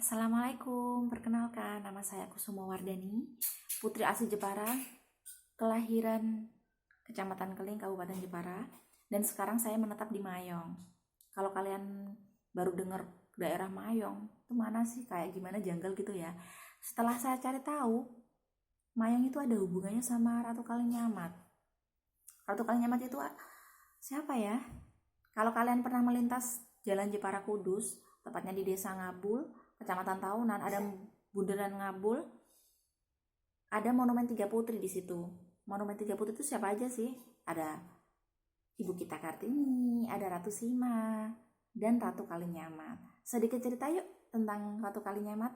Assalamualaikum, perkenalkan nama saya Kusuma Wardani, putri asli Jepara, kelahiran Kecamatan Keling, Kabupaten Jepara, dan sekarang saya menetap di Mayong. Kalau kalian baru dengar daerah Mayong, itu mana sih, kayak gimana, janggal gitu ya. Setelah saya cari tahu, Mayong itu ada hubungannya sama Ratu Kalinyamat. Ratu Kalinyamat itu siapa ya? Kalau kalian pernah melintas Jalan Jepara Kudus, tepatnya di Desa Ngabul, Kecamatan Taunan, ada Bundaran Ngabul, ada Monumen Tiga Putri di situ. Monumen Tiga Putri itu siapa aja sih? Ada Ibu kita Kartini, ada Ratu Sima, dan Ratu Kalinyamat. Sedikit cerita yuk tentang Ratu Kalinyamat.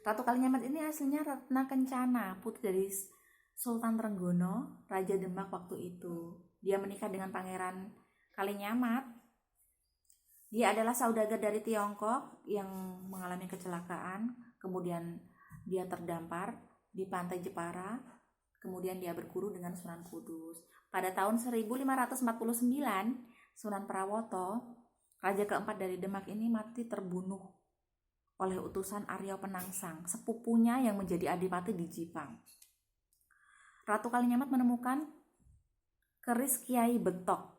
Ratu Kalinyamat ini aslinya Ratna Kencana, putri dari Sultan Trenggono, Raja Demak waktu itu. Dia menikah dengan Pangeran Kalinyamat. Dia adalah saudagar dari Tiongkok yang mengalami kecelakaan, kemudian dia terdampar di pantai Jepara, kemudian dia berguru dengan Sunan Kudus. Pada tahun 1549, Sunan Prawoto, raja keempat dari Demak ini mati terbunuh oleh utusan Arya Penangsang, sepupunya yang menjadi adipati di Jipang. Ratu Kalinyamat menemukan keris Kiai Betok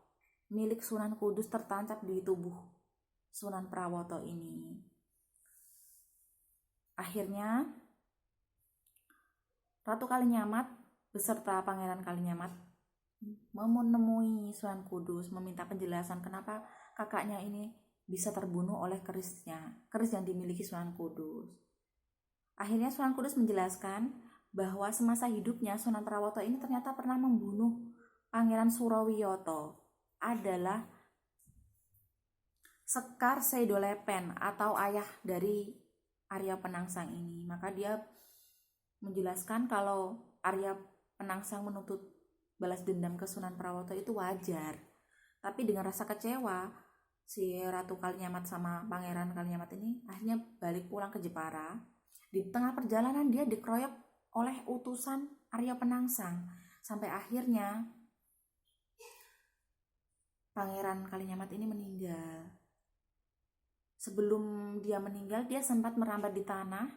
milik Sunan Kudus tertancap di tubuh Sunan Prawoto ini. Akhirnya Ratu Kalinyamat beserta Pangeran Kalinyamat menemui Sunan Kudus, meminta penjelasan kenapa kakaknya ini bisa terbunuh oleh keris yang dimiliki Sunan Kudus. Akhirnya Sunan Kudus menjelaskan bahwa semasa hidupnya Sunan Prawoto ini ternyata pernah membunuh Pangeran Surawiyoto, adalah Sekar Seidolepen atau ayah dari Arya Penangsang ini. Maka dia menjelaskan kalau Arya Penangsang menuntut balas dendam ke Sunan Prawoto itu wajar. Tapi dengan rasa kecewa, si Ratu Kalinyamat sama Pangeran Kalinyamat ini akhirnya balik pulang ke Jepara. Di tengah perjalanan dia dikeroyok oleh utusan Arya Penangsang. Sampai akhirnya Pangeran Kalinyamat ini meninggal. Sebelum dia meninggal, dia sempat merambat di tanah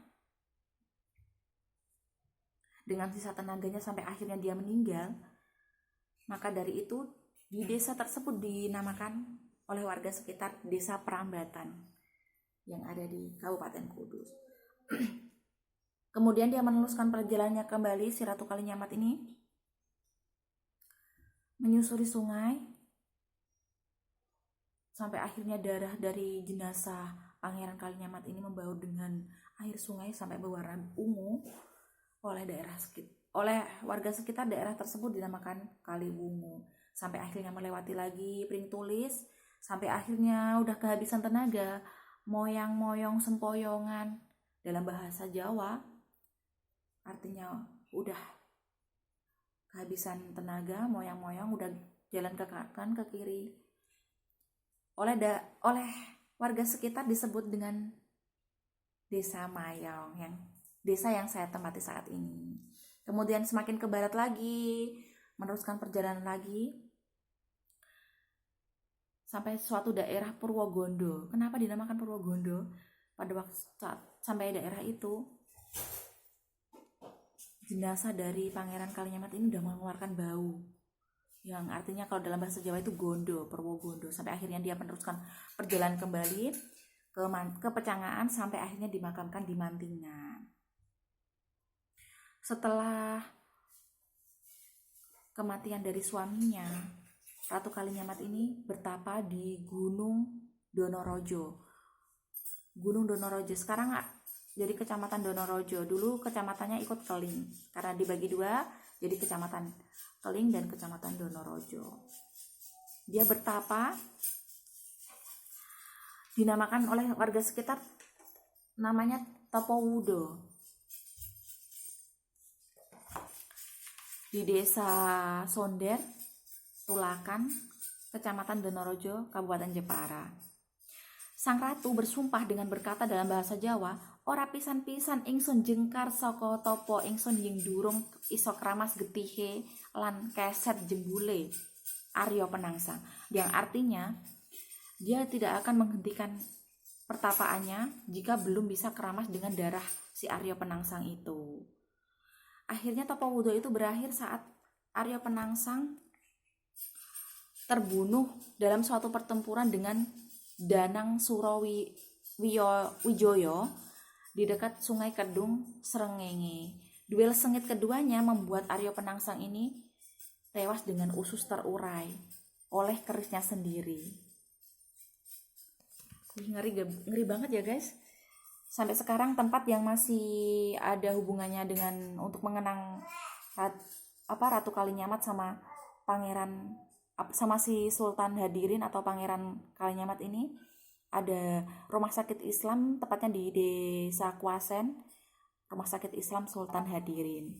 dengan sisa tenaganya sampai akhirnya dia meninggal. Maka dari itu, di desa tersebut dinamakan oleh warga sekitar Desa Perambatan yang ada di Kabupaten Kudus. Kemudian dia meneruskan perjalanannya kembali, si Ratu Kalinyamat ini menyusuri sungai sampai akhirnya darah dari jenazah Pangeran Kalinyamat ini membaur dengan air sungai sampai berwarna ungu oleh warga sekitar daerah tersebut dinamakan Kaliwungu. Sampai akhirnya melewati lagi Pring Tulis, sampai akhirnya udah kehabisan tenaga, moyang-moyong sempoyongan dalam bahasa Jawa, artinya udah kehabisan tenaga, moyang-moyong udah jalan ke kanan ke kiri. Oleh warga sekitar disebut dengan Desa Mayong, desa yang saya tempati saat ini. Kemudian semakin ke barat lagi, meneruskan perjalanan lagi sampai suatu daerah Purwogondo. Kenapa dinamakan Purwogondo? Pada waktu saat sampai daerah itu, jenazah dari Pangeran Kalinyamat ini sudah mengeluarkan bau, yang artinya kalau dalam bahasa Jawa itu gondo, Purwogondo. Sampai akhirnya dia meneruskan perjalanan kembali ke Pecangaan sampai akhirnya dimakamkan di Mantingan. Setelah kematian dari suaminya, Ratu Kalinyamat ini bertapa di Gunung Donorojo. Gunung Donorojo sekarang jadi Kecamatan Donorojo. Dulu kecamatannya ikut Keling karena dibagi dua jadi Kecamatan Keling dan Kecamatan Donorojo. Dia bertapa, dinamakan oleh warga sekitar namanya Topowudo. Di Desa Sonder, Tulakan, Kecamatan Donorojo, Kabupaten Jepara. Sang ratu bersumpah dengan berkata dalam bahasa Jawa, ora pisan-pisan ingsun jengkar saka topo ingsun ing durung iso kramas getihe lan keset jembule Arya Penangsang, yang artinya dia tidak akan menghentikan pertapaannya jika belum bisa keramas dengan darah si Arya Penangsang itu. Akhirnya Topo Wudo itu berakhir saat Arya Penangsang terbunuh dalam suatu pertempuran dengan Danang Wijoyo di dekat Sungai Kedung, Srengenge. Duel sengit keduanya membuat Arya Penangsang ini tewas dengan usus terurai oleh kerisnya sendiri. Ngeri banget ya guys. Sampai sekarang tempat yang masih ada hubungannya dengan untuk mengenang Ratu Kalinyamat sama pangeran sama si Sultan Hadirin atau Pangeran Kalinyamat ini, ada rumah sakit Islam tepatnya di Desa Kuasen, rumah sakit Islam Sultan Hadirin.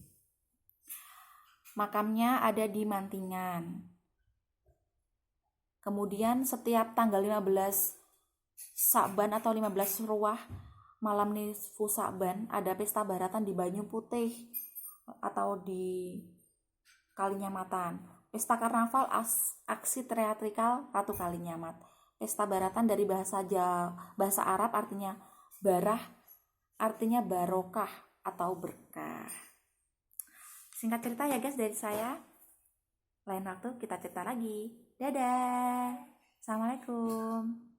Makamnya ada di Mantingan. Kemudian setiap tanggal 15 Sa'ban atau 15 Ruah malam nisfu Sa'ban ada pesta baratan di Banyu Putih atau di Kalinyamatan. Pesta karnaval aksi teatrikal Ratu Kalinyamat. Pesta baratan dari bahasa Arab artinya barah, artinya barokah atau berkah. Singkat cerita ya guys dari saya. Lain waktu kita cerita lagi. Dadah. Assalamualaikum.